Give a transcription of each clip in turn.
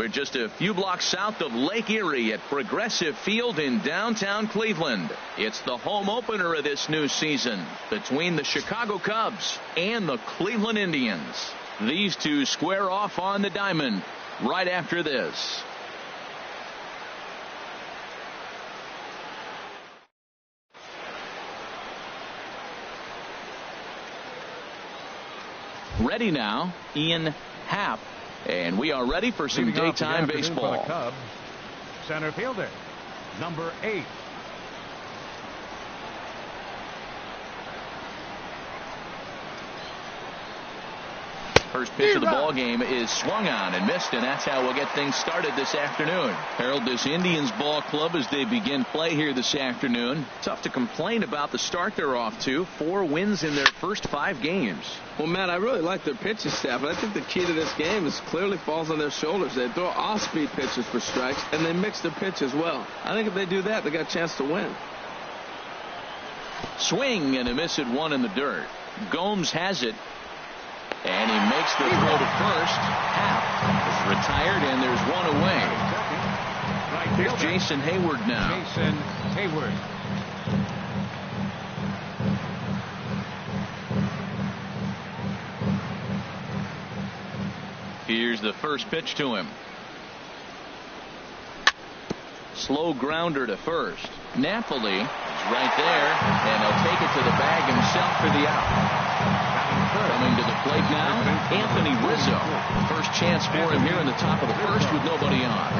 We're just a few blocks south of Lake Erie at Progressive Field in downtown Cleveland. It's the home opener of this new season between the Chicago Cubs and the Cleveland Indians. These two square off on the diamond right after this. Ready now, Ian Happ. And we are ready for some daytime baseball. For the Cubs, center fielder, number 8. First pitch of the ball game is swung on and missed, and that's how we'll get things started this afternoon. Harold, this Indians ball club, as they begin play here this afternoon, tough to complain about the start they're off to. 4 wins in their first 5 games. Well, Matt, I really like their pitching staff, and I think the key to this game is clearly falls on their shoulders. They throw off-speed pitches for strikes, and they mix their pitch as well. I think if they do that, they got a chance to win. Swing and a miss at 1 in the dirt. Gomes has it. And he makes the throw to first. Happ is retired, and there's 1 away. Here's Jason Hayward now. Jason Hayward. Here's the first pitch to him. Slow grounder to first. Napoli is right there, and he'll take it to the bag himself for the out. Coming to the plate now, Anthony Rizzo. First chance for him here in the top of the first with nobody on.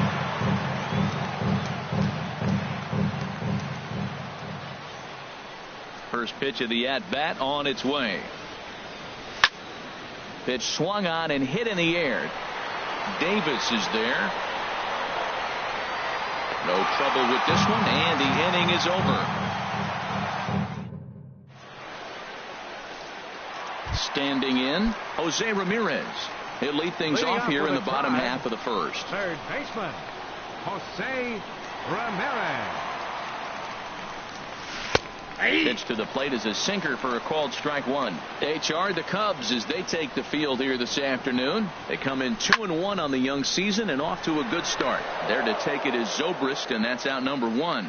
First pitch of the at-bat on its way. Pitch swung on and hit in the air. Davis is there. No trouble with this one, and the inning is over. Standing in, Jose Ramirez. He'll lead things off here in the bottom half of the first. Third baseman, Jose Ramirez. Pitch to the plate is a sinker for a called strike 1. HR, the Cubs, as they take the field here this afternoon. They come in 2-1 on the young season and off to a good start. There to take it is Zobrist, and that's out number 1.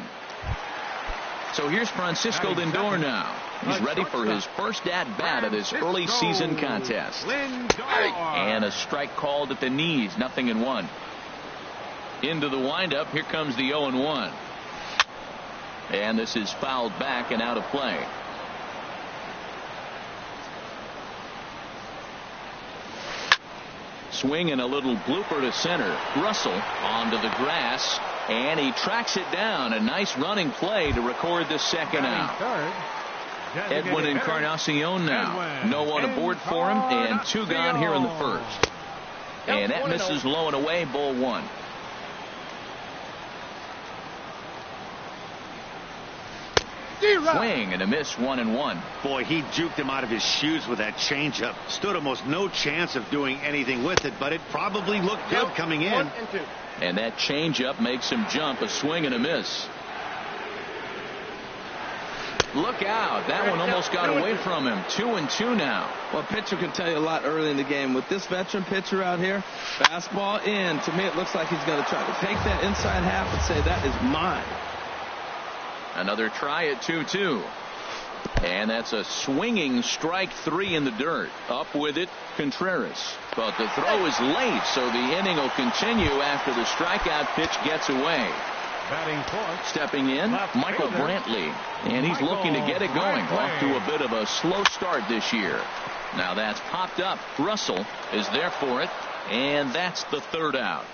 So here's Francisco Lindor now. He's ready for his first at-bat of this early season contest. And a strike called at the knees, 0-1. Into the windup, here comes the 0-1. And this is fouled back and out of play. Swing and a little blooper to center. Russell onto the grass, and he tracks it down. A nice running play to record the second out. Edwin Encarnacion now. No one aboard for him, and 2 gone here in the first. And that misses low and away, ball 1. Swing and a miss, 1-1. Boy, he juked him out of his shoes with that changeup. Stood almost no chance of doing anything with it, but it probably looked good coming in. And that changeup makes him jump. A swing and a miss. Look out. That one almost got away from him. 2-2 now. Well, a pitcher can tell you a lot early in the game. With this veteran pitcher out here, fastball in. To me, it looks like he's going to try to take that inside half and say, that is mine. Another try at 2-2. And that's a swinging strike 3 in the dirt. Up with it, Contreras. But the throw is late, so the inning will continue after the strikeout pitch gets away. Batting fourth. Stepping in, Michael Brantley. And he's looking to get it going. Off to a bit of a slow start this year. Now that's popped up. Russell is there for it. And that's the third out.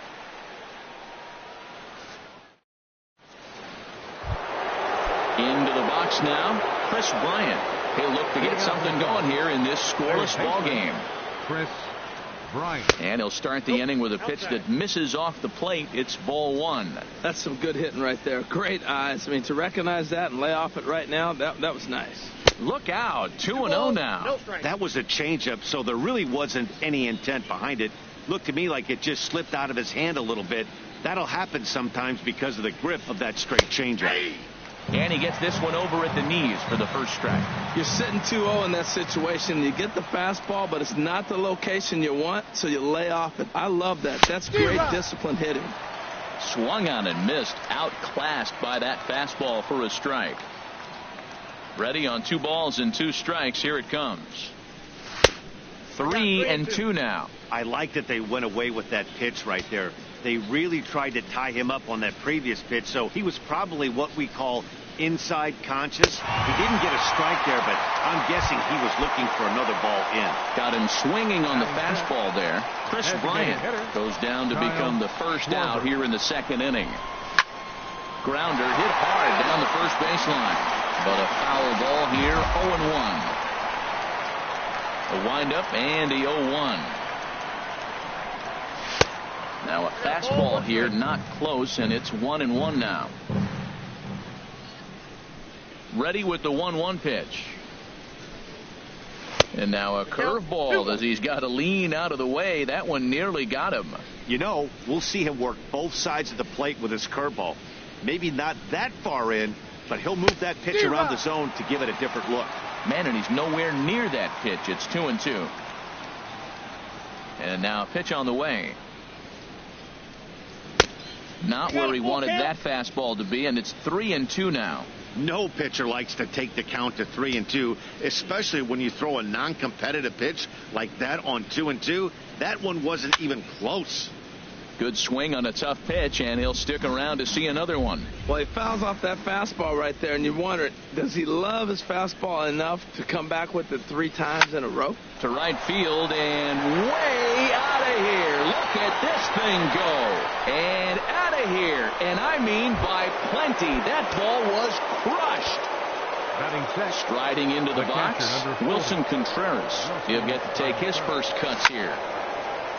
Into the box now, Chris Bryant. He'll look to get something going here in this scoreless ball game. Chris Bryant. And he'll start the inning with a pitch that misses off the plate. It's ball 1. That's some good hitting right there. Great eyes. I mean, to recognize that and lay off it right now, that was nice. Look out. 2-0 now. That was a changeup, so there really wasn't any intent behind it. Looked to me like it just slipped out of his hand a little bit. That'll happen sometimes because of the grip of that straight changeup. And he gets this one over at the knees for the first strike. You're sitting 2-0 in that situation. You get the fastball, but it's not the location you want, so you lay off it. I love that. That's great disciplined hitting. Swung on and missed. Outclassed by that fastball for a strike. Ready on 2 balls and 2 strikes. Here it comes. 3-2 now. I like that they went away with that pitch right there. They really tried to tie him up on that previous pitch, so he was probably what we call inside conscious. He didn't get a strike there, but I'm guessing he was looking for another ball in. Got him swinging on the fastball there. Chris Bryant goes down to become the first out here in the 2nd inning. Grounder hit hard down the first baseline, but a foul ball here. 0-1. A windup and a 0-1. Now a fastball here, not close, and it's 1-1 now. Ready with the 1-1 pitch. And now a curveball as he's got to lean out of the way. That one nearly got him. You know, we'll see him work both sides of the plate with his curveball. Maybe not that far in, but he'll move that pitch around the zone to give it a different look. Man, and he's nowhere near that pitch. It's 2-2. And now a pitch on the way. Not where he wanted that fastball to be, and it's 3-2 now. No pitcher likes to take the count to 3-2, especially when you throw a non-competitive pitch like that on 2-2. That one wasn't even close. Good swing on a tough pitch, and he'll stick around to see another one. Well, he fouls off that fastball right there, and you wonder, does he love his fastball enough to come back with it 3 times in a row? To right field and way out of here. Look at this thing go. And out of here. And I mean by plenty. That ball was crushed. Striding into the box, Wilson Contreras. He'll get to take his first cuts here.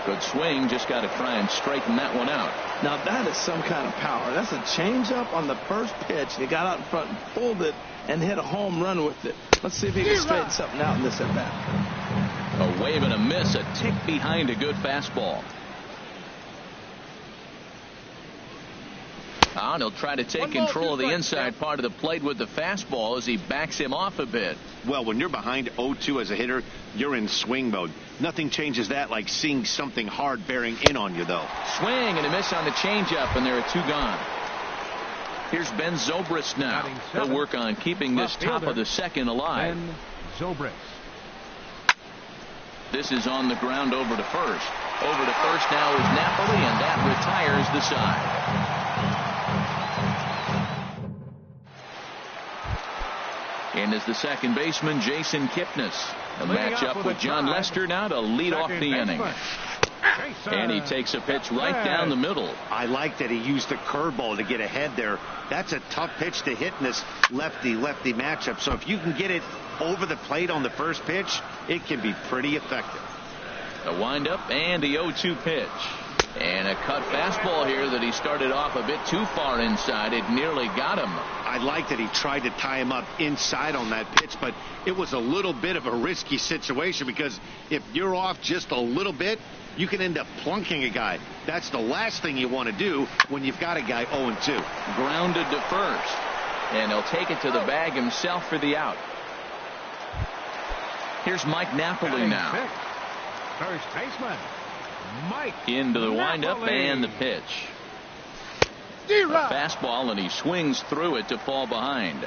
Good swing, just got to try and straighten that one out. Now that is some kind of power. That's a changeup on the first pitch. He got out in front and pulled it and hit a home run with it. Let's see if he can straighten something out in this at bat. A wave and a miss, a tick behind a good fastball. And he'll try to take control of the inside part of the plate with the fastball as he backs him off a bit. Well, when you're behind 0-2 as a hitter, you're in swing mode. Nothing changes that like seeing something hard bearing in on you, though. Swing and a miss on the changeup, and there are 2 gone. Here's Ben Zobrist now. He'll work on keeping this top of the 2nd alive. Ben Zobrist. This is on the ground over to first. Over to first now is Napoli, and that retires the side. And is the second baseman, Jason Kipnis. A matchup with John Lester now to lead off the inning. And he takes a pitch right down the middle. I like that he used the curveball to get ahead there. That's a tough pitch to hit in this lefty-lefty matchup. So if you can get it over the plate on the first pitch, it can be pretty effective. A windup and the 0-2 pitch. And a cut fastball here that he started off a bit too far inside. It nearly got him. I like that he tried to tie him up inside on that pitch, but it was a little bit of a risky situation because if you're off just a little bit, you can end up plunking a guy. That's the last thing you want to do when you've got a guy 0-2. Grounded to first. And he'll take it to the bag himself for the out. Here's Mike Napoli now. First baseman, Mike. Into the windup and the pitch. A fastball, and he swings through it to fall behind.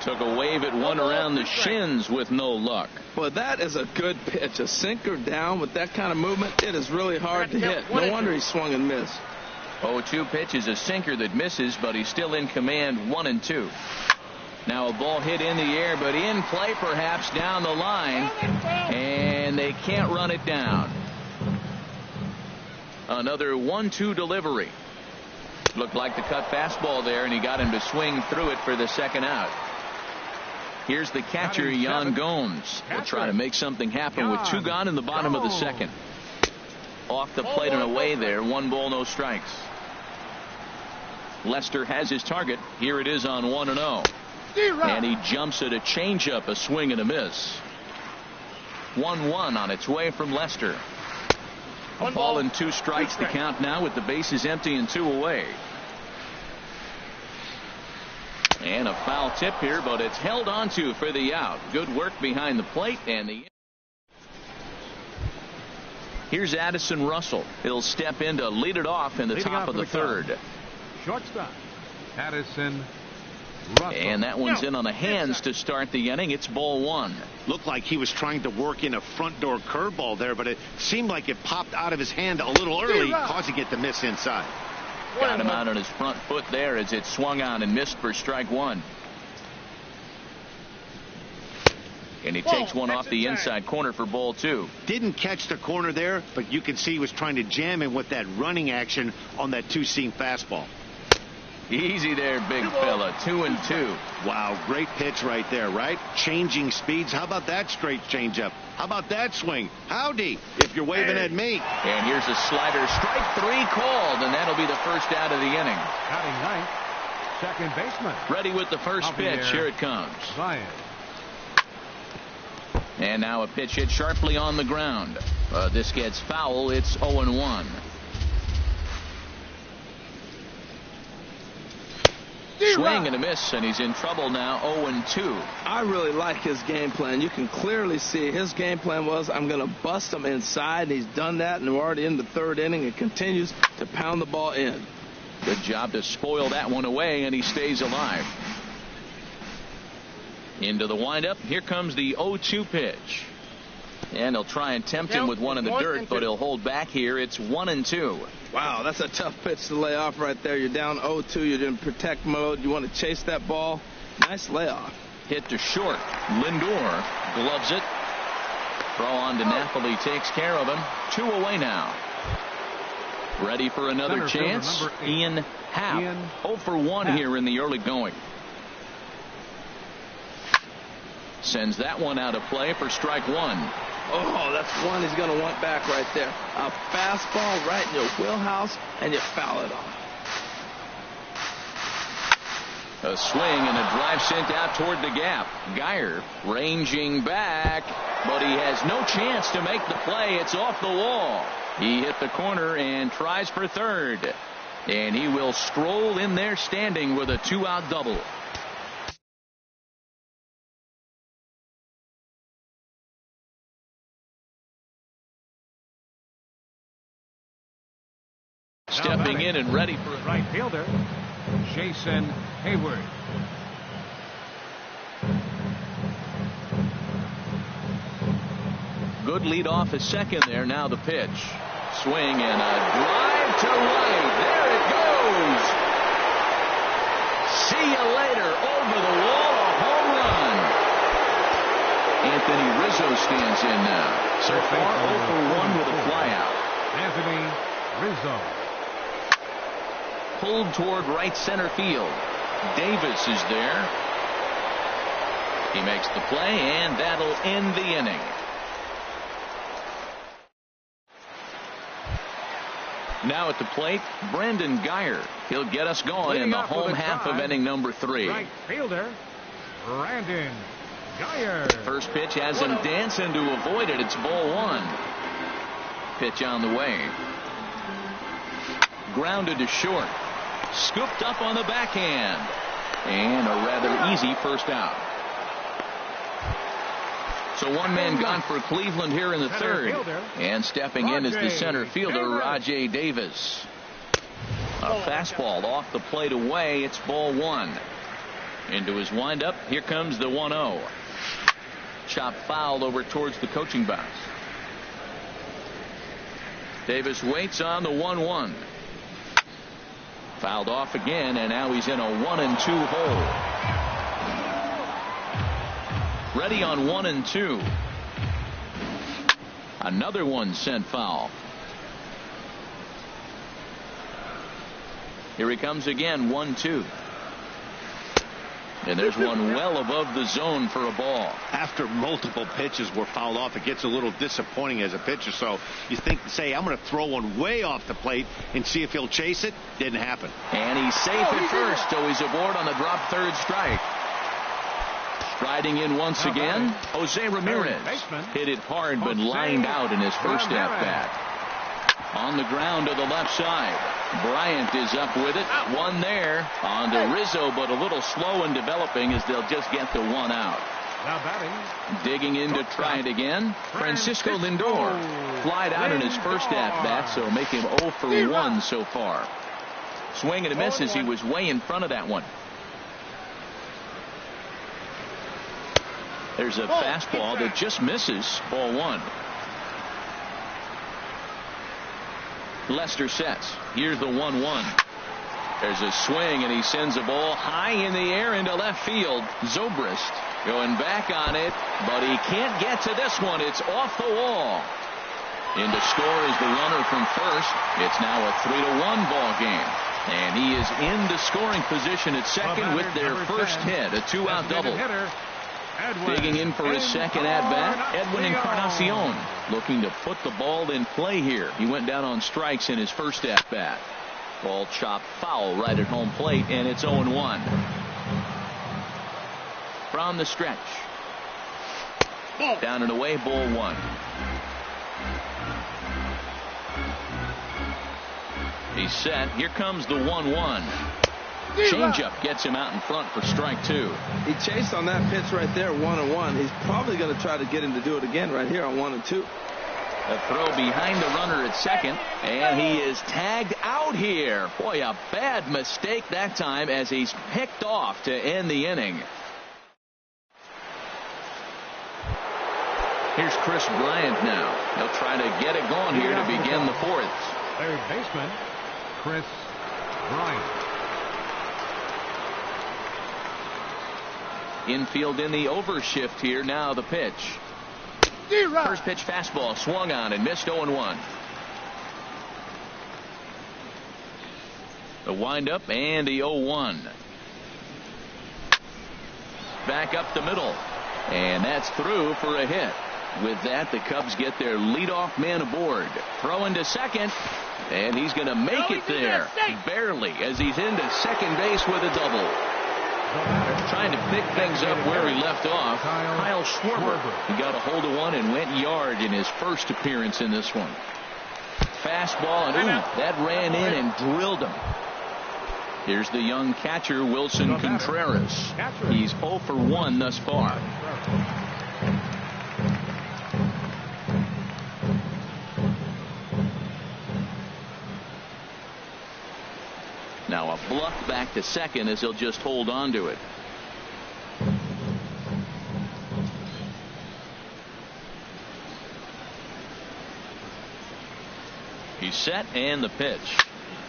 Took a wave at one around the shins with no luck. Well, that is a good pitch. A sinker down with that kind of movement, it is really hard to hit. No wonder he swung and missed. 0-2 pitch is a sinker that misses, but he's still in command. 1-2. Now a ball hit in the air, but in play perhaps down the line, and they can't run it down. Another 1-2 delivery. Looked like the cut fastball there, and he got him to swing through it for the second out. Here's the catcher, Yan Gomes. Will try to make something happen with 2 gone in the bottom of the 2nd. Off the plate and away there. 1 ball, no strikes. Lester has his target. Here it is on 1-0. And he jumps at a changeup, a swing and a miss. 1-1 on its way from Lester. A ball and 2 strikes to count now with the bases empty and 2 away. And a foul tip here, but it's held onto for the out. Good work behind the plate, and here's Addison Russell. He'll step in to lead it off in the top of the third. Shortstop, Addison Russell. And that one's in on the hands to start the inning. It's ball 1. Looked like he was trying to work in a front door curveball there, but it seemed like it popped out of his hand a little early, causing it to miss inside. Got him out on his front foot there as it swung on and missed for strike 1. And he takes one off the inside corner for ball 2. Didn't catch the corner there, but you can see he was trying to jam him with that running action on that 2-seam fastball. Easy there, big fella. 2-2. Wow, great pitch right there, right? Changing speeds. How about that straight changeup? How about that swing? Howdy, if you're waving at me. And here's a slider. Strike 3 called, and that'll be the first out of the inning. Batting ninth, second baseman. Ready with the first pitch. Here it comes. Ryan. And now a pitch hit sharply on the ground. This gets foul. It's 0-1. Swing and a miss, and he's in trouble now. 0-2. I really like his game plan. You can clearly see his game plan was, I'm going to bust him inside. He's done that, and we're already in the third inning. It continues to pound the ball in. Good job to spoil that one away, and he stays alive. Into the windup. Here comes the 0-2 pitch. And he'll try and tempt him with one in the dirt, but he'll hold back here. It's 1-2. Wow, that's a tough pitch to lay off right there. You're down 0-2. You're in protect mode. You want to chase that ball. Nice layoff. Hit to short. Lindor gloves it. Throw on to Napoli takes care of him. 2 away now. Ready for another chance. Ian Happ. 0-for-1 here in the early going. Sends that one out of play for strike 1. Oh, that's one he's going to want back right there. A fastball right in your wheelhouse, and you foul it off. A swing and a drive sent out toward the gap. Geyer ranging back, but he has no chance to make the play. It's off the wall. He hit the corner and tries for third. And he will stroll in there standing with a 2-out double. Stepping in and ready for right fielder, Jason Hayward. Good lead off a second there. Now the pitch. Swing and a drive to right. There it goes. See you later. Over the wall. A home run. Anthony Rizzo stands in now. So far 0-for-1 with a flyout. Anthony Rizzo. Pulled toward right center field. Davis is there. He makes the play, and that'll end the inning. Now at the plate, Brandon Geyer. He'll get us going in the home half of inning number 3. Right fielder, Brandon Geyer. First pitch has him dancing to avoid it. It's ball 1. Pitch on the way. Grounded to short. Scooped up on the backhand. And a rather easy first out. So one man gone for Cleveland here in the third. And stepping in is the center fielder, Rajay Davis. A fastball off the plate away. It's ball 1. Into his windup. Here comes the 1-0. Chop fouled over towards the coaching box. Davis waits on the 1-1. Fouled off again, and now he's in a 1-2 hole. Ready on 1-2. Another one sent foul. Here he comes again, 1-2. And there's one well above the zone for a ball. After multiple pitches were fouled off, it gets a little disappointing as a pitcher. So you say, I'm going to throw one way off the plate and see if he'll chase it. Didn't happen. And he's safe at first, so he's aboard on the drop third strike. Striding in once again, Jose Ramirez. Hit it hard, but lined out in his first at-bat. On the ground to the left side. Bryant is up with it. One there on to Rizzo, but a little slow in developing as they'll just get the one out. Now batting. Digging in to try it again. Francisco Lindor flied out in his first at-bat, so make him 0 for 1 so far. Swing and a miss as he was way in front of that one. There's a fastball that just misses. Ball 1. Lester sets. Here's the 1-1. There's a swing, and he sends a ball high in the air into left field. Zobrist going back on it, but he can't get to this one. It's off the wall. In to score is the runner from first. It's now a 3-1 ball game. And he is in the scoring position at second with their first hit, a 2-out double. Digging in for his second at-bat, Edwin Encarnacion, looking to put the ball in play here. He went down on strikes in his first at-bat. Ball chopped foul right at home plate, and it's 0-1. From the stretch. Down and away, ball 1. He's set. Here comes the 1-1. Changeup gets him out in front for strike 2. He chased on that pitch right there, 1-1. He's probably going to try to get him to do it again right here on 1-2. A throw behind the runner at second, and he is tagged out here. Boy, a bad mistake that time as he's picked off to end the inning. Here's Chris Bryant now. He'll try to get it going here to begin the 4th. Third baseman, Chris Bryant. Infield in the overshift here. Now the pitch. First pitch fastball swung on and missed. 0-1. The windup and the 0-1. Back up the middle. And that's through for a hit. With that, the Cubs get their leadoff man aboard. Throw into second. And he's going to make it there. Barely, as he's into second base with a double. Trying to pick things up where he left off. Kyle Schwarber. He got a hold of one and went yard in his first appearance in this one. Fastball, and that ran in and drilled him. Here's the young catcher, Wilson Contreras. He's 0 for 1 thus far. Now a bluff back to second as he'll just hold on to it. He's set, and the pitch.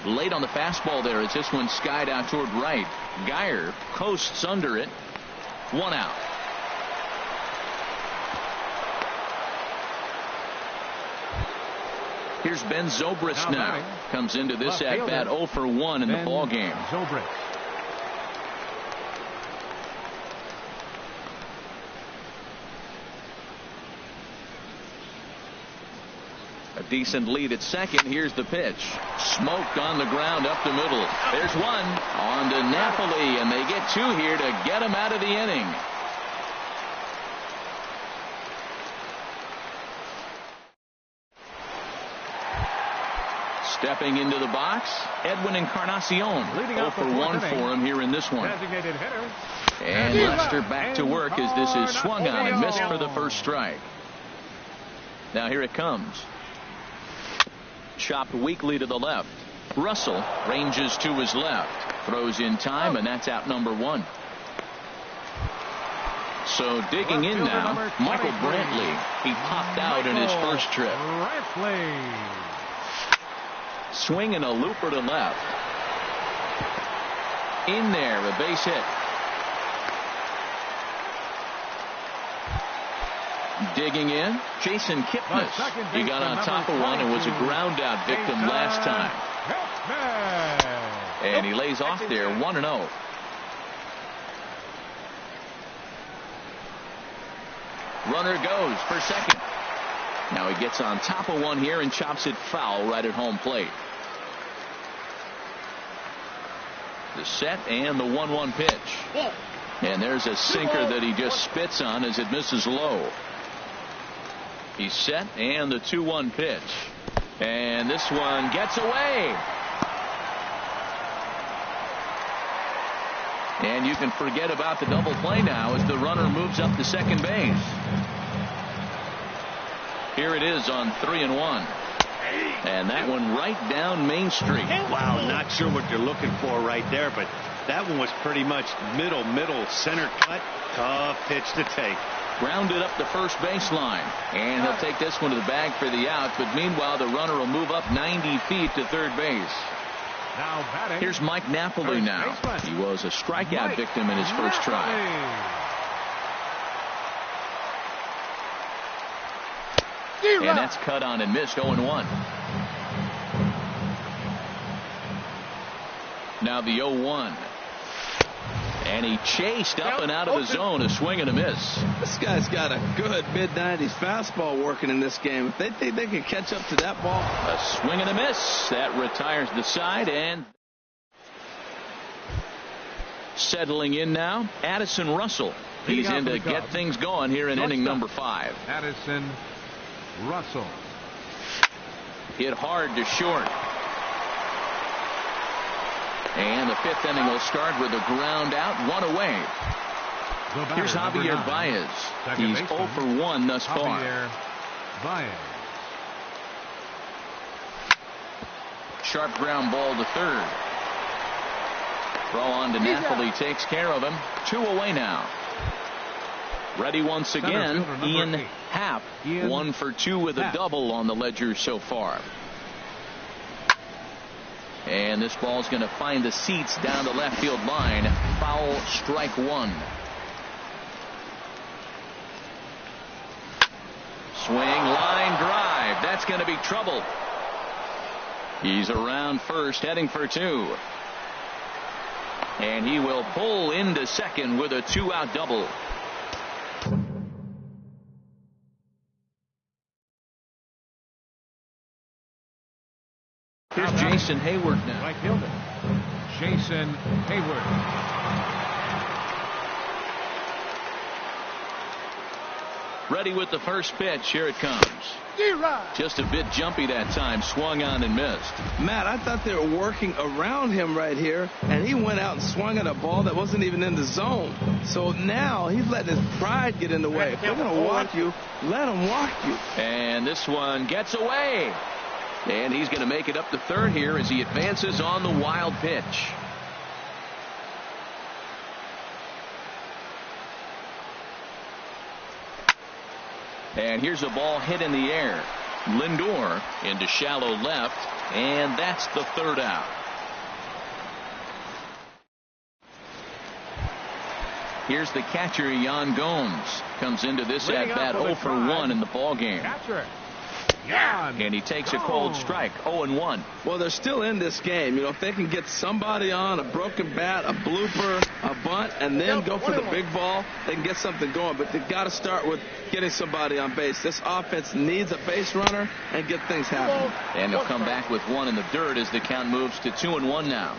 Late on the fastball there as this one skied out toward right. Geyer coasts under it. 1 out. Here's Ben Zobrist now. Comes into this at-bat 0 for 1 in the ball game. Zobrist. A decent lead at second. Here's the pitch. Smoked on the ground up the middle. There's one on to Napoli, and they get 2 here to get him out of the inning. Stepping into the box, Edwin Encarnacion. 0 for 1 for him here in this one. And Lester back to work as this is swung on and missed for the first strike. Now here it comes. Chopped weakly to the left. Russell ranges to his left. Throws in time, and that's out number 1. So digging in now, Michael Brantley. He popped out in his first trip. Swinging a looper to left. In there, a base hit. Digging in, Jason Kipnis. He got on top of one and was a ground out victim last time. And he lays off there 1-0. Runner goes for second. Now he gets on top of one here and chops it foul right at home plate. The set and the 1-1 pitch. And there's a sinker that he just spits on as it misses low. He's set, and the 2-1 pitch. And this one gets away. And you can forget about the double play now as the runner moves up to second base. Here it is on 3-1. And that one right down Main Street. Wow, not sure what you're looking for right there, but that one was pretty much middle, center cut. Tough pitch to take. Grounded up the first baseline. And he'll take this one to the bag for the out. But meanwhile, the runner will move up 90 feet to third base. Now batting. Here's Mike Napoli now. He was a strikeout victim in his first try. And that's cut on and missed. 0-1. Now the 0-1. And he chased up and out of the zone. A swing and a miss. This guy's got a good mid-90s fastball working in this game. If they think they can catch up to that ball. A swing and a miss. That retires the side. And settling in now, Addison Russell. He's in to get things going here in inning number 5. Addison Russell. Hit hard to short. And the 5th inning will start with a ground out, 1 away. Here's Javier Baez. He's 0 for 1 thus far. Baez. Sharp ground ball to third. Throw on to Napoli takes care of him. 2 away now. Ready once again, Ian Happ. 1 for 2 with a double on the ledger so far. And this ball's going to find the seats down the left field line. Foul, strike 1. Swing, line drive. That's going to be trouble. He's around first, heading for 2. And he will pull into second with a 2-out double. Here's Jason Hayward now. Right fielder. Jason Hayward. Ready with the first pitch. Here it comes. Just a bit jumpy that time. Swung on and missed. Matt, I thought they were working around him right here, and he went out and swung at a ball that wasn't even in the zone. So now he's letting his pride get in the way. If they're going to walk you, let them walk you. And this one gets away. And he's going to make it up to third here as he advances on the wild pitch. And here's a ball hit in the air. Lindor into shallow left, and that's the 3rd out. Here's the catcher, Yan Gomes. Comes into this at bat 0 for 1 in the ball game. And he takes a cold strike. 0-1. Well, they're still in this game. You know, if they can get somebody on a broken bat, a blooper, a bunt, and then go for the big ball, they can get something going. But they've got to start with getting somebody on base. This offense needs a base runner and get things happening. And he'll come back with 1 in the dirt as the count moves to 2-1 now.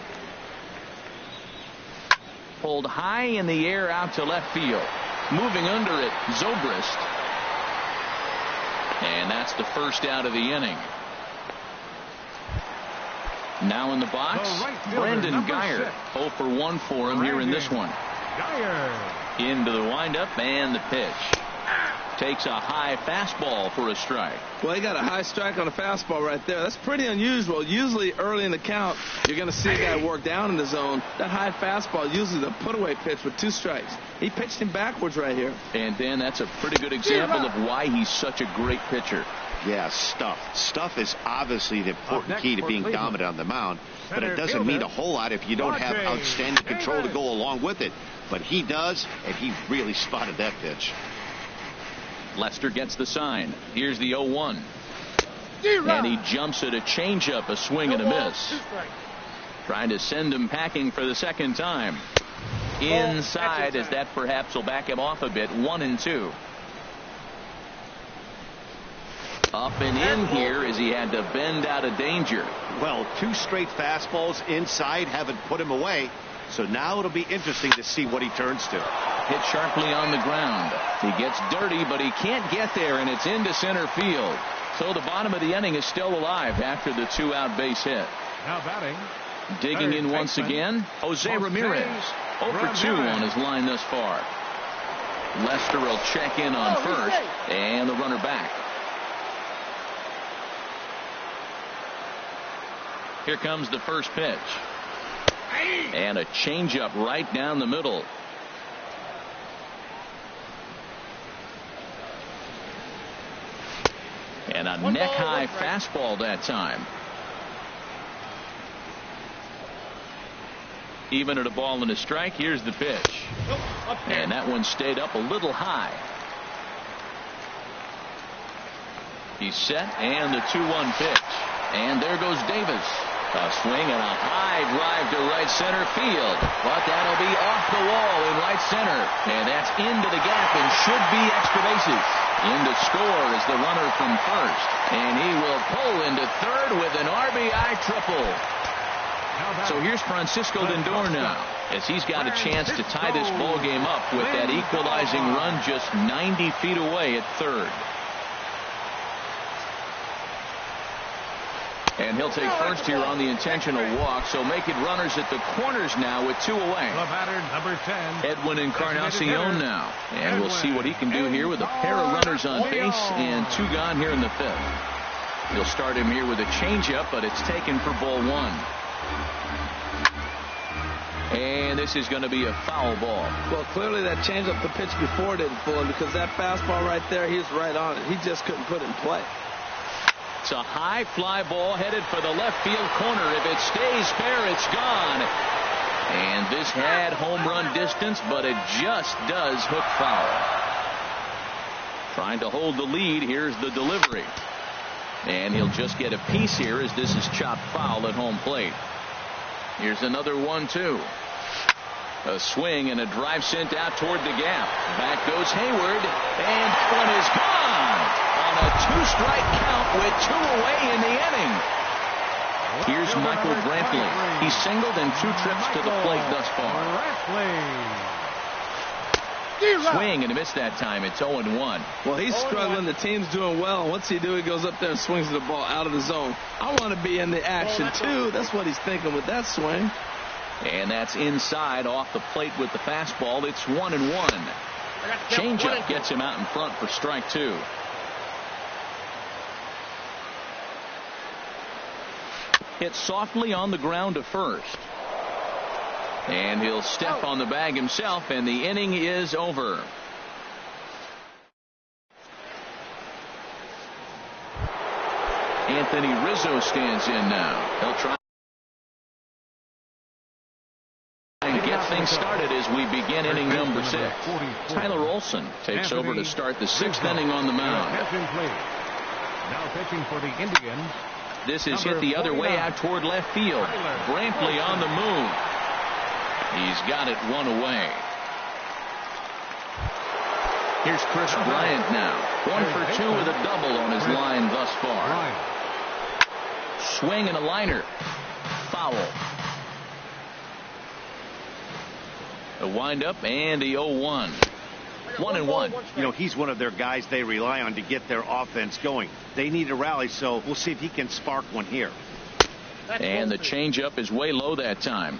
Pulled high in the air out to left field. Moving under it, Zobrist. And that's the first out of the inning. Now in the box, Brandon Guyer. 0 for 1 for him here in this one. Into the windup and the pitch. Takes a high fastball for a strike. Well, he got a high strike on a fastball right there. That's pretty unusual. Usually early in the count, you're going to see a guy work down in the zone. That high fastball, usually the put-away pitch with 2 strikes. He pitched him backwards right here. And, Dan, that's a pretty good example of why he's such a great pitcher. Yeah, stuff. Stuff is obviously the important key to being dominant on the mound, but it doesn't mean a whole lot if you don't have outstanding control to go along with it. But he does, and he really spotted that pitch. Lester gets the sign. Here's the 0-1. And he jumps at a changeup, a swing and a miss. Trying to send him packing for the second time. Inside, as that perhaps will back him off a bit. 1-2. Up and in here as he had to bend out of danger. Well, 2 straight fastballs inside haven't put him away. So now it'll be interesting to see what he turns to. Hit sharply on the ground. He gets dirty, but he can't get there, and it's into center field. So the bottom of the inning is still alive after the 2-out base hit. Now batting. Digging in once again, Jose Ramirez. 0 for 2 on his line thus far. Lester will check in on first, and the runner back. Here comes the first pitch. And a changeup right down the middle. And a neck-high fastball that time. Even at a ball and a strike, here's the pitch. And that one stayed up a little high. He's set, and the 2-1 pitch. And there goes Davis. A swing and a high drive to right center field. But that'll be off the wall in right center. And that's into the gap and should be extra bases. In to score is the runner from first. And he will pull into third with an RBI triple. So here's Francisco Lindor now, as he's got a chance to tie this ball game up with that equalizing run just 90 feet away at third. And he'll take first here on the intentional walk, so make it runners at the corners now with 2 away. The batter, number 10. Edwin Encarnacion now, and we'll see what he can do here with a pair of runners on base and 2 gone here in the 5th. He'll start him here with a changeup, but it's taken for ball 1. And this is going to be a foul ball. Well, clearly that changeup the pitch before didn't fool him, because that fastball right there, he's right on it. He just couldn't put it in play. It's a high fly ball headed for the left field corner. If it stays fair, it's gone. And this had home run distance, but it just does hook foul. Trying to hold the lead. Here's the delivery. And he'll just get a piece here as this is chopped foul at home plate. Here's another 1-2. A swing and a drive sent out toward the gap. Back goes Hayward, and one is gone on a 2-strike count with 2 away in the inning. Here's Michael Brantley. He singled in 2 trips to the plate thus far. Swing and a miss that time. It's 0-1. Well, he's struggling. The team's doing well. And what's he do? He goes up there and swings the ball out of the zone. I want to be in the action, too. That's what he's thinking with that swing. And that's inside off the plate with the fastball. It's 1-1. Changeup gets him out in front for strike 2. Hit softly on the ground to first. And he'll step on the bag himself, and the inning is over. Anthony Rizzo stands in now. He'll try and get things started as we begin inning number 6. Tyler Olson takes over to start the 6th inning on the mound. Now pitching for the Indians. This is hit the other way out toward left field. Brantley on the move. He's got it 1 away. Here's Chris Bryant now. 1 for 2 with a double on his line thus far. Swing and a liner. Foul. A windup and the 0-1. 1-1. You know, he's one of their guys they rely on to get their offense going. They need a rally, so we'll see if he can spark one here. And the changeup is way low that time.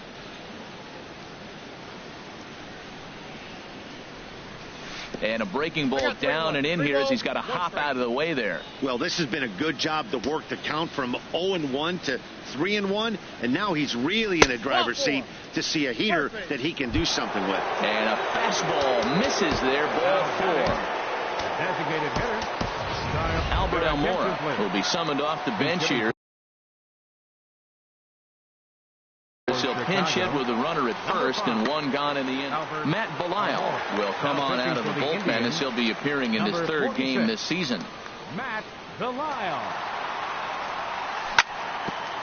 And a breaking ball down and in here as he's got to hop out of the way there. Well, this has been a good job to work the count from 0-1 to 3-1, and now he's really in a driver's seat to see a heater that he can do something with. And a fastball misses there, ball 4. Designated hitter, Albert Almora will be summoned off the bench here. He'll pinch hit with a runner at first and 1 gone in the inning. Matt Belisle will come on out of the bullpen as he'll be appearing in his 3rd game this season. Matt Belisle.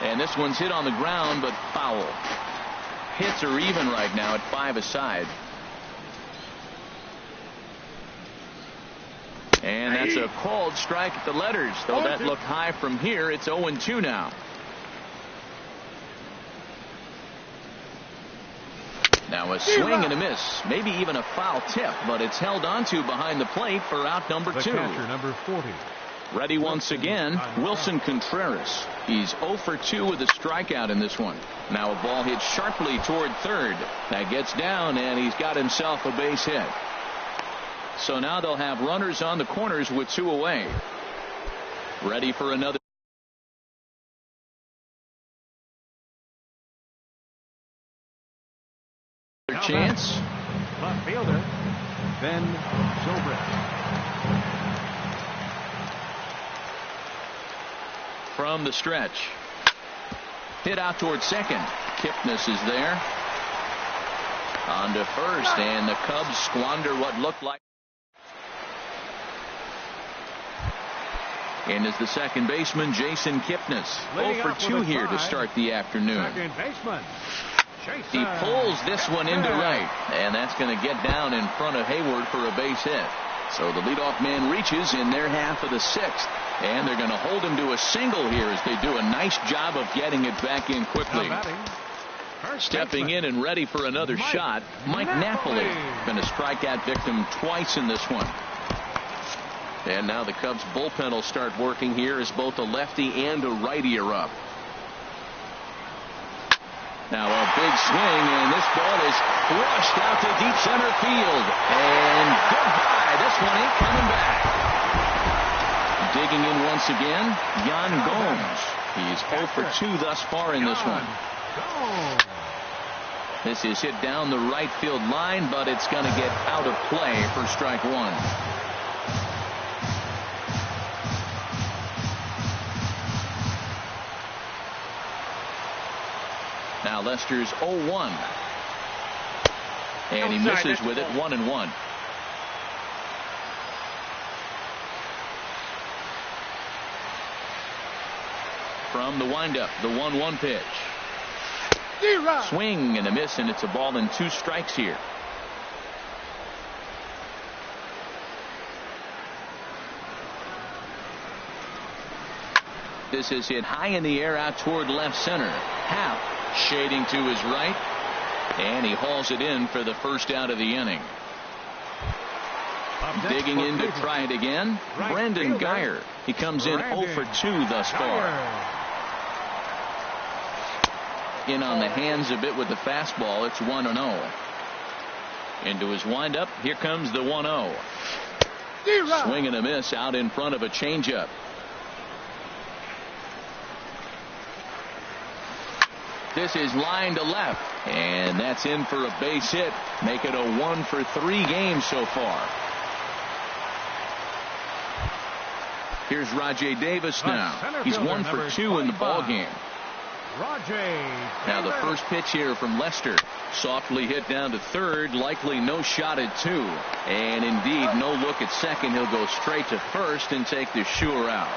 And this one's hit on the ground, but foul. Hits are even right now at 5 aside. And that's a called strike at the letters, though that looked high from here. It's 0-2 now. Now a swing and a miss, maybe even a foul tip, but it's held onto behind the plate for out number 2. The catcher, number 40. Ready once again, Wilson Contreras. He's 0 for 2 with a strikeout in this one. Now a ball hit sharply toward third. That gets down, and he's got himself a base hit. So now they'll have runners on the corners with 2 away. Ready for another chance. Left fielder, Ben Zobrist. From the stretch. Hit out toward second. Kipnis is there. On to first, and the Cubs squander what looked like. And is the second baseman, Jason Kipnis. 0 for 2 here to start the afternoon. Second baseman. He pulls this one into right, and that's going to get down in front of Hayward for a base hit. So the leadoff man reaches in their half of the 6th, and they're going to hold him to a single here as they do a nice job of getting it back in quickly. Stepping in and ready for another shot, Mike Napoli. Been a strikeout victim twice in this one. And now the Cubs bullpen will start working here as both a lefty and a righty are up. Now a big swing, and this ball is rushed out to deep center field. And goodbye. This one ain't coming back. Digging in once again, Yan Gomes. He's 0 for 2 thus far in this one. This is hit down the right field line, but it's going to get out of play for strike 1. Now Lester's 0-1. And he misses with it, 1-1. From the windup, the 1-1 pitch. Swing and a miss, and it's a ball and 2 strikes here. This is hit high in the air out toward left center. Happ shading to his right, and he hauls it in for the first out of the inning. Digging in to try it again, Brandon Guyer. He comes in 0 for 2 thus far. In on the hands a bit with the fastball. It's 1-0. Into his windup. Here comes the 1-0. Swing and a miss out in front of a changeup. This is line to left, and that's in for a base hit. Make it a 1 for 3 game so far. Here's Rajay Davis now. He's 1 for 2 in the ball game. Now the first pitch here from Lester. Softly hit down to third. Likely no shot at 2. And indeed no look at second. He'll go straight to first and take the sure out.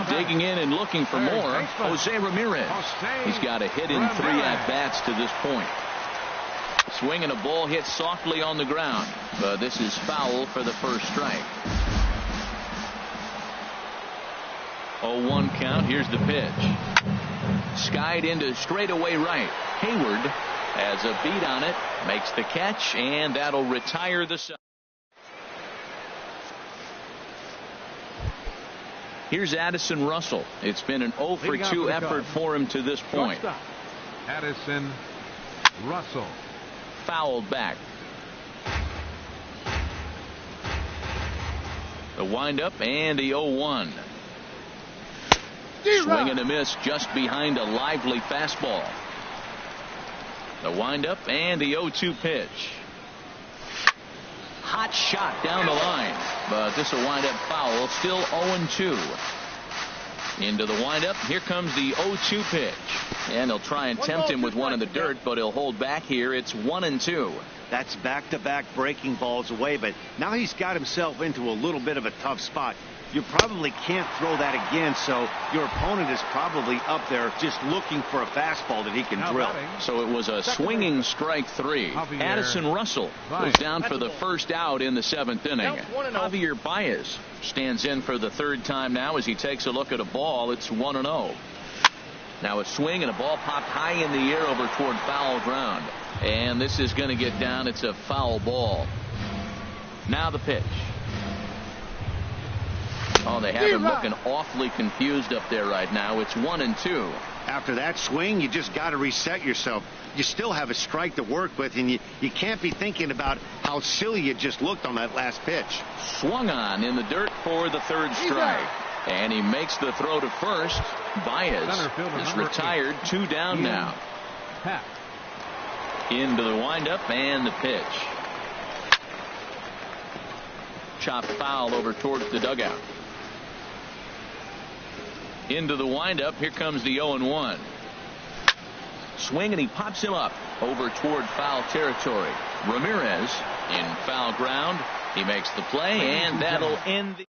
Digging in and looking for more, Jose Ramirez. He's got a hit in 3 at-bats to this point. Swing and a ball hit softly on the ground. But this is foul for the first strike. 0-1 count. Here's the pitch. Skied into straightaway right. Hayward has a beat on it. Makes the catch, and that'll retire the side. Here's Addison Russell. It's been an 0 for 2 effort for him to this point. Addison Russell. Fouled back. The windup and the 0-1. Swing and a miss just behind a lively fastball. The windup and the 0-2 pitch. Hot shot down the line, but this will wind up foul. Still 0-2. Into the windup. Here comes the 0-2 pitch, and they'll try and tempt him with one in the dirt, but he'll hold back here. It's 1-2. That's back-to-back breaking balls away, but now he's got himself into a little bit of a tough spot. You probably can't throw that again, so your opponent is probably up there just looking for a fastball that he can drill. So it was a swinging strike 3. Addison Russell goes down for the first out in the 7th inning. Javier Baez stands in for the 3rd time now as he takes a look at a ball. It's 1-0. Now a swing and a ball popped high in the air over toward foul ground. And this is going to get down. It's a foul ball. Now the pitch. Oh, they have him looking awfully confused up there right now. It's 1-2. After that swing, you just got to reset yourself. You still have a strike to work with, and you can't be thinking about how silly you just looked on that last pitch. Swung on in the dirt for the third strike. And he makes the throw to first. Baez is retired. 2 down now. Into the windup and the pitch. Chopped foul over towards the dugout. Into the windup. Here comes the 0-1. Swing, and he pops him up over toward foul territory. Ramirez in foul ground. He makes the play, and that'll end the.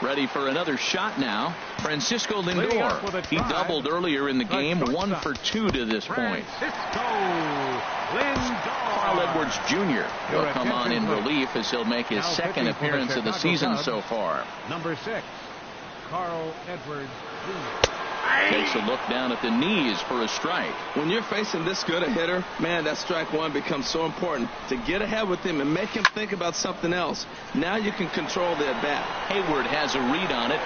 Ready for another shot now. Francisco Lindor. He doubled earlier in the game. 1 for 2 to this point. Carl Edwards Jr. will come on in relief as he'll make his second appearance of the season so far. Number 6, Carl Edwards Jr. Takes a look down at the knees for a strike. When you're facing this good a hitter, man, that strike one becomes so important to get ahead with him and make him think about something else. Now you can control the at-bat. Hayward has a read on it.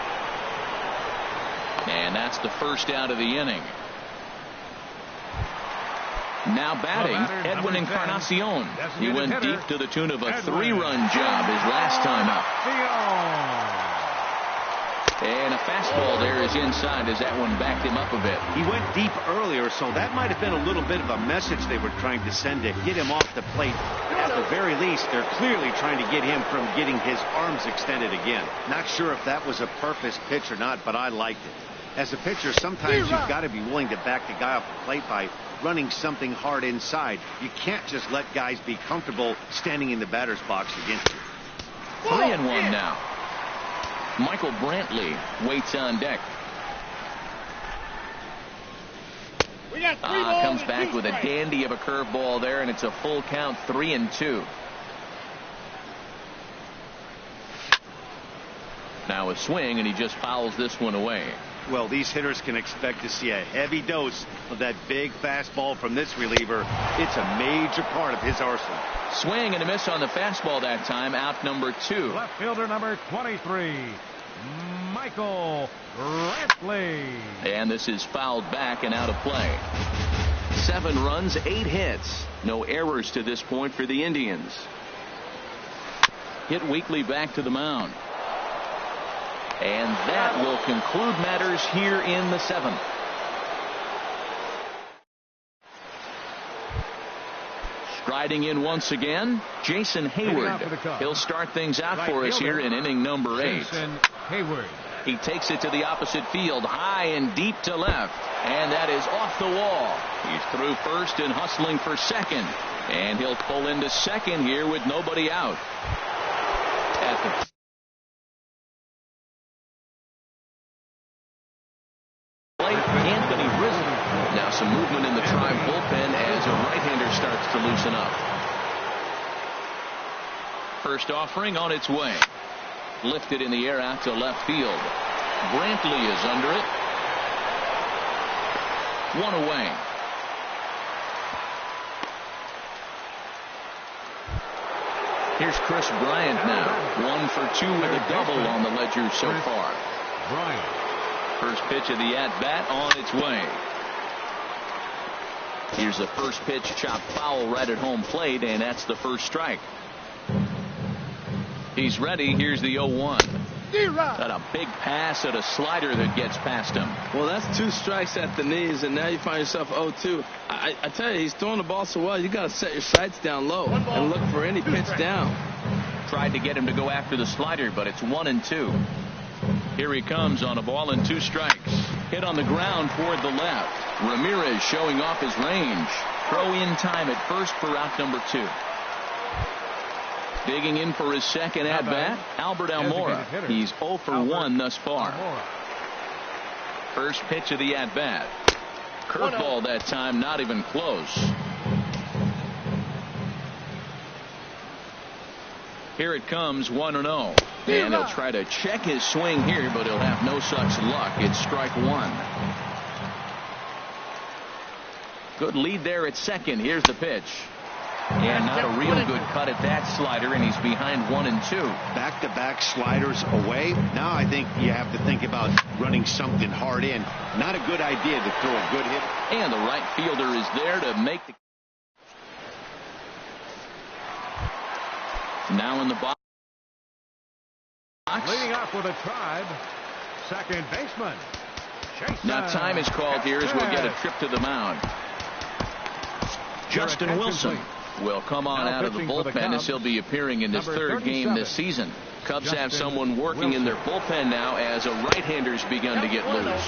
And that's the first out of the inning. Now batting, Edwin Encarnacion. He went deep to the tune of a 3-run job his last time up. And a fastball there is inside as that one backed him up a bit. He went deep earlier, so that might have been a little bit of a message they were trying to send to get him off the plate. At the very least, they're clearly trying to get him from getting his arms extended again. Not sure if that was a purpose pitch or not, but I liked it. As a pitcher, sometimes you've got to be willing to back the guy off the plate by running something hard inside. You can't just let guys be comfortable standing in the batter's box against you. 3-1 now. Michael Brantley waits on deck. Comes back with a dandy of a curveball there, and it's a full count. 3-2. Now a swing, and he just fouls this one away. Well, these hitters can expect to see a heavy dose of that big fastball from this reliever. It's a major part of his arsenal. Swing and a miss on the fastball that time. Out number 2. Left fielder number 23, Michael Brantley. And this is fouled back and out of play. 7 runs, 8 hits. No errors to this point for the Indians. Hit weakly back to the mound. And that will conclude matters here in the 7th. Striding in once again, Jason Hayward. He'll start things out for us here in inning number 8. Hayward. He takes it to the opposite field, high and deep to left. And that is off the wall. He's through first and hustling for second. And he'll pull into second here with nobody out. At the Anthony Rizzo. Now some movement in the Tribe bullpen as a right-hander starts to loosen up. First offering on its way. Lifted in the air out to left field. Brantley is under it. 1 away. Here's Chris Bryant now. 1 for 2 with a double on the ledger so far. Bryant. First pitch of the at-bat on its way. Here's the first pitch, chopped foul right at home plate, and that's the first strike. He's ready. Here's the 0-1. Got a big pass at a slider that gets past him. Well, that's 2 strikes at the knees, and now you find yourself 0-2. I tell you, he's throwing the ball so well, you got to set your sights down low and look for any pitch down. Tried to get him to go after the slider, but it's 1-2. Here he comes on a ball and 2 strikes. Hit on the ground toward the left. Ramirez showing off his range. Throw in time at first for out number 2. Digging in for his second at-bat, Albert Almora. He's 0 for 1 thus far. First pitch of the at-bat. Curveball that time, not even close. Here it comes, 1-0. And he'll try to check his swing here, but he'll have no such luck. It's strike 1. Good lead there at second. Here's the pitch. And not a real good cut at that slider, and he's behind 1-2. Back-to-back sliders away. Now I think you have to think about running something hard in. Not a good idea to throw a good hit. And the right fielder is there to make the... Now in the box. Leading off with a tribe, second baseman. Now time is called here as we'll get a trip to the mound. Justin Wilson will come on out of the bullpen as he'll be appearing in his third game this season. Cubs have someone working in their bullpen now as a right-hander's begun to get loose.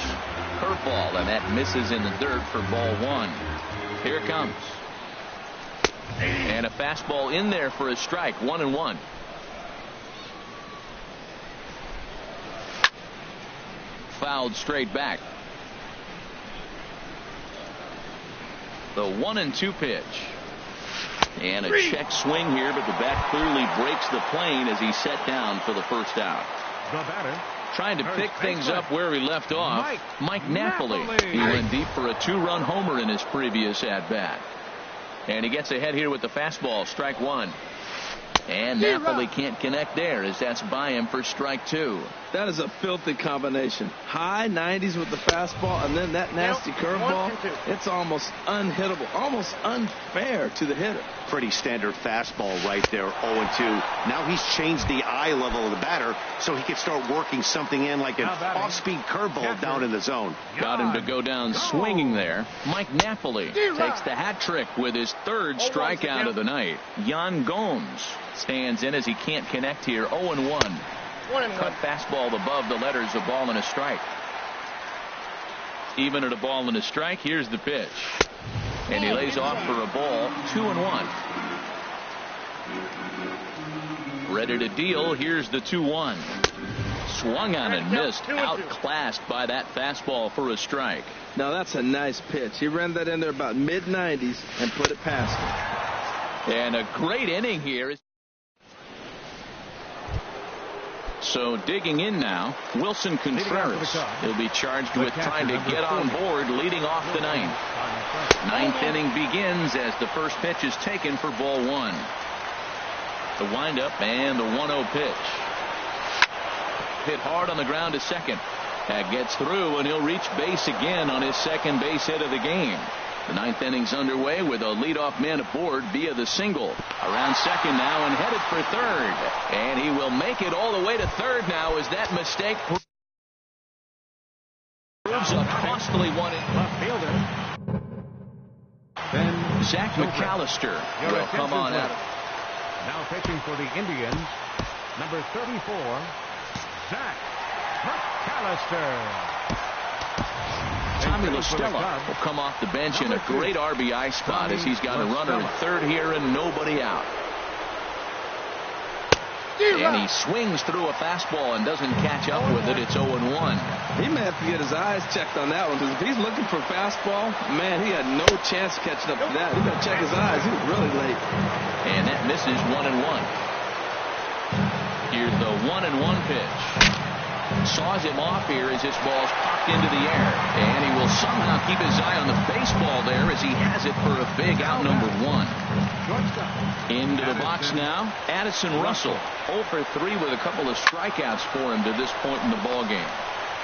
Curveball, and that misses in the dirt for ball one. Here it comes. And a fastball in there for a strike, 1-1. Fouled straight back. The 1-2 pitch. And a check swing here, but the bat clearly breaks the plane as he's set down for the first out. The batter, trying to pick things up where he left off, Mike Napoli. He went deep for a 2-run homer in his previous at-bat. And he gets ahead here with the fastball, strike one. And Napoli can't connect there as that's by him for strike two. That is a filthy combination. High 90s with the fastball and then that nasty curveball. It's almost unhittable, almost unfair to the hitter. Pretty standard fastball right there, 0-2. Now he's changed the eye level of the batter so he can start working something in like an off-speed curveball down in the zone. Got him to go down swinging there. Mike Napoli takes the hat trick with his third strikeout of the night. Yan Gomes stands in as he can't connect here, 0-1. Cut fastball above the letters, a ball and a strike. Even at a ball and a strike, here's the pitch. And he lays off for a ball, 2-1. Ready to deal, here's the 2-1. Swung on and missed, outclassed by that fastball for a strike. Now that's a nice pitch. He ran that in there about mid-90s and put it past him. And a great inning here. So digging in now, Wilson Contreras. He'll be charged with trying to get on board leading off the ninth. Ninth inning begins as the first pitch is taken for ball one. The windup and the 1-0 pitch. Hit hard on the ground to second. That gets through and he'll reach base again on his second base hit of the game. The ninth inning's underway with a leadoff man aboard via the single. Around second now and headed for third. And he will make it all the way to third now as that mistake proves a costly one. Left fielder. Then Zach McAllister will come on out. Now pitching for the Indians, number 34, Zach McAllister. Tommy LaStella will come off the bench in a great RBI spot as he's got a runner at third here and nobody out. And he swings through a fastball and doesn't catch up with it. It's 0-1. He may have to get his eyes checked on that one, because if he's looking for fastball, man, he had no chance catching up to that. He got to check his eyes. He was really late. And that misses 1-1. Here's the 1-1 pitch. Saws him off here as this ball's popped into the air. And he will somehow keep his eye on the baseball there as he has it for a big out number one. Into the box now, Addison Russell. 0 for 3 with a couple of strikeouts for him to this point in the ballgame.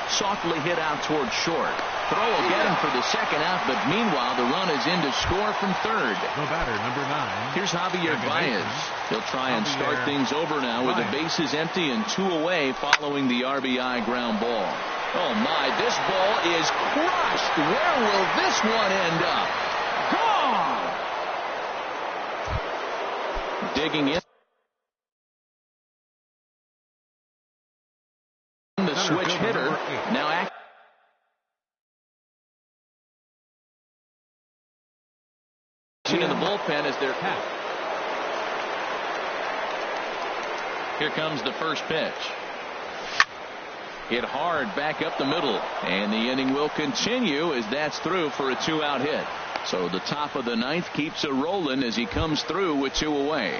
Softly hit out towards short. Throw will get him for the second out, but meanwhile the run is in to score from third. The batter, number 9. Here's Javier Baez. He'll try and start things over now with the bases empty and 2 away following the RBI ground ball. Oh my, this ball is crushed. Where will this one end up? Gone! Digging in. The switch hitter now acting in the bullpen as they're. Here comes the first pitch. Hit hard back up the middle, and the inning will continue as that's through for a 2-out hit. So the top of the ninth keeps it rolling as he comes through with 2 away.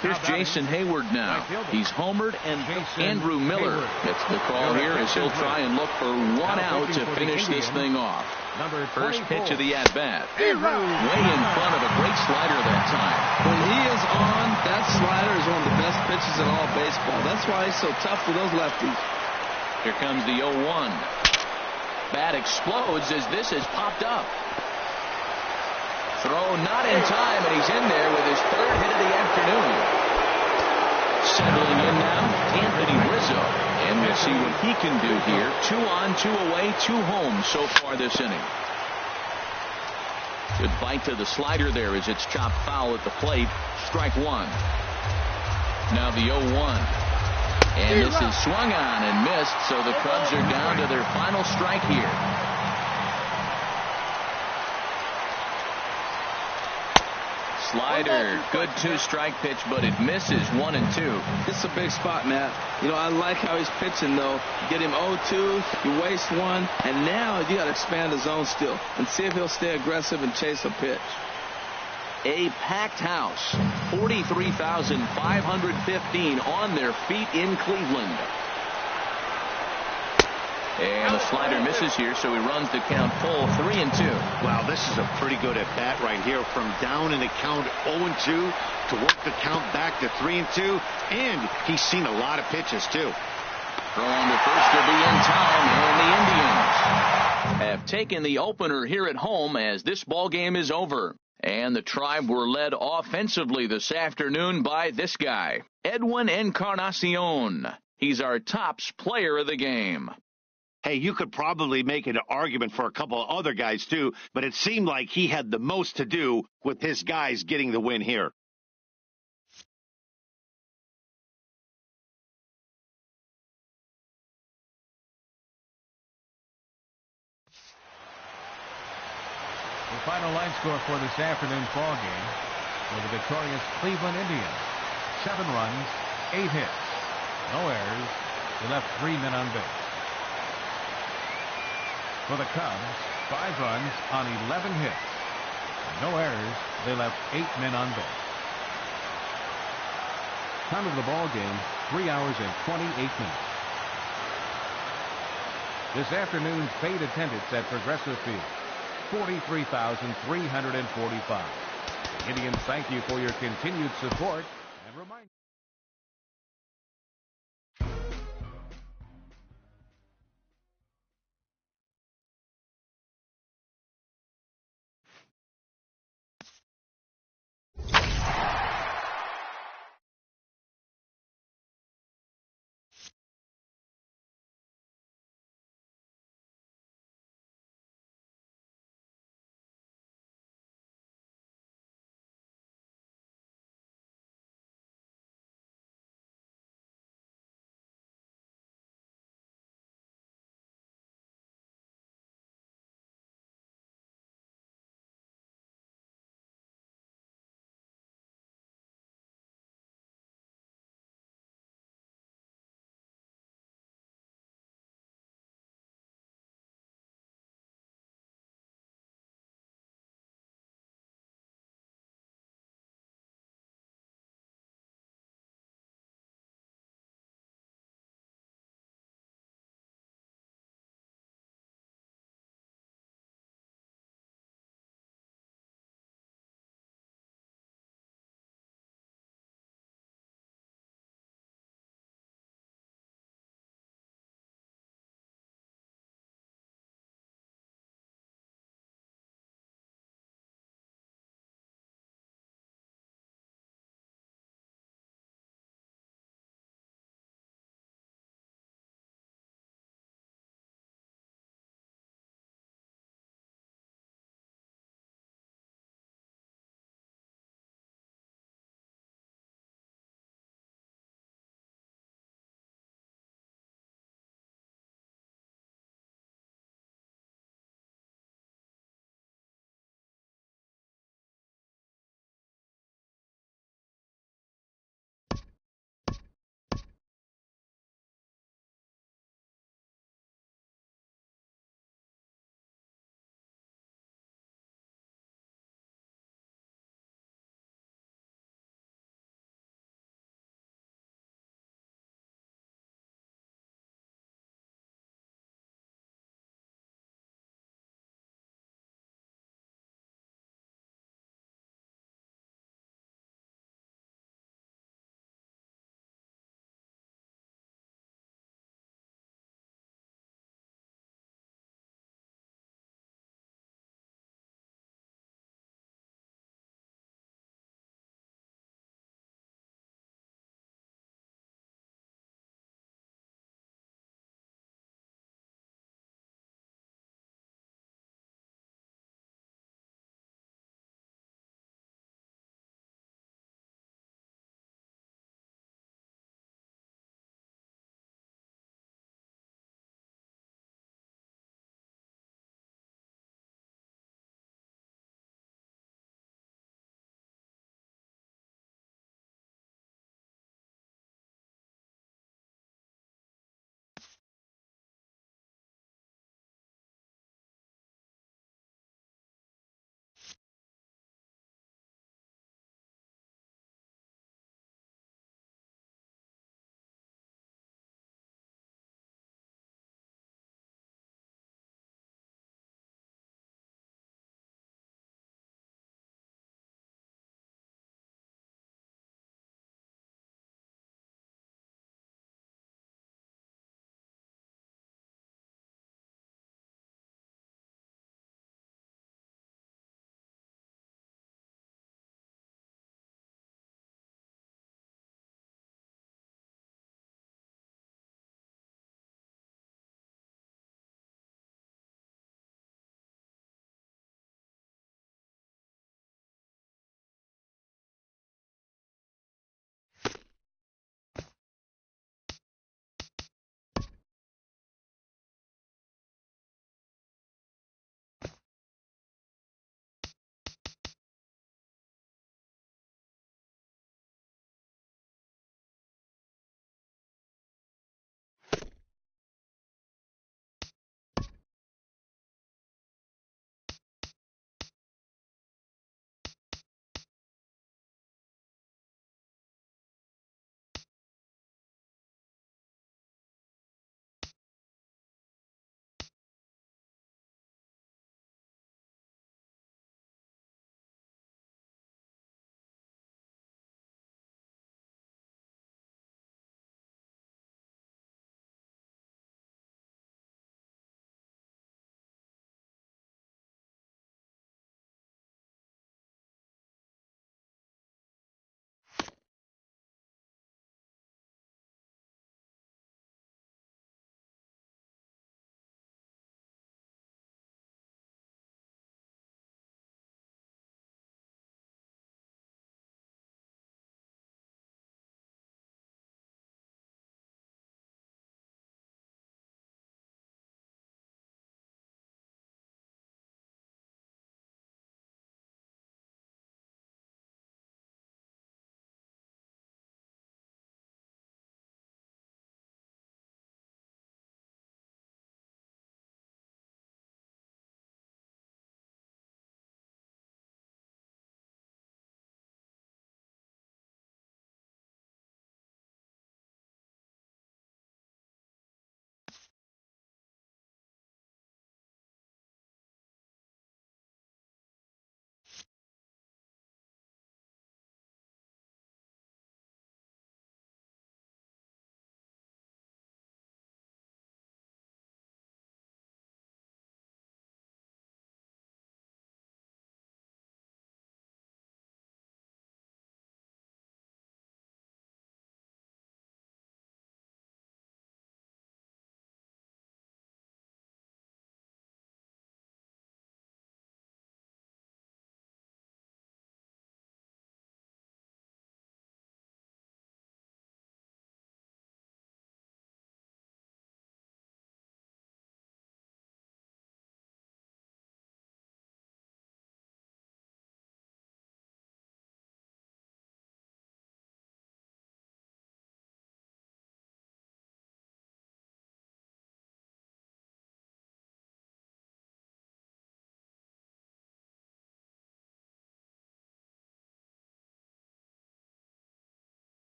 Here's Jason Hayward now. He's homered, and Andrew Miller gets the call here as he'll try and look for 1 out to finish this thing off. Number First 24. pitch of the at-bat. Way in front of a great slider that time. When he is on, that slider is one of the best pitches in all baseball. That's why he's so tough with those lefties. Here comes the 0-1. Bat explodes as this has popped up. Throw not in time, and he's in there with his third hit of the afternoon. Settling in now, Anthony Rizzo. And we'll see what he can do here. 2 on, 2 away, 2 home so far this inning. Good bite to the slider there as it's chopped foul at the plate. Strike 1. Now the 0-1. And this is swung on and missed, so the Cubs are down to their final strike here. Slider, good 2-strike pitch, but it misses 1 and 2. It's a big spot, Matt. You know, I like how he's pitching, though. Get him 0-2, you waste 1, and now you got to expand the zone still and see if he'll stay aggressive and chase a pitch. A packed house, 43,515 on their feet in Cleveland. And the slider misses here, so he runs the count full 3 and 2. Wow, this is a pretty good at bat right here, from down in the count 0-2 to work the count back to 3 and 2, and he's seen a lot of pitches too. Throw on to first to be in time, and the Indians have taken the opener here at home as this ball game is over. And the Tribe were led offensively this afternoon by this guy, Edwin Encarnacion. He's our tops player of the game. Hey, you could probably make an argument for a couple of other guys too, but it seemed like he had the most to do with his guys getting the win here. The final line score for this afternoon's ball game for the victorious Cleveland Indians: 7 runs, 8 hits, no errors. They left 3 men on base. For the Cubs, 5 runs on 11 hits, no errors. They left 8 men on base. Time of the ball game: 3 hours and 28 minutes. This afternoon's paid attendance at Progressive Field: 43,345. The Indians thank you for your continued support and remind you.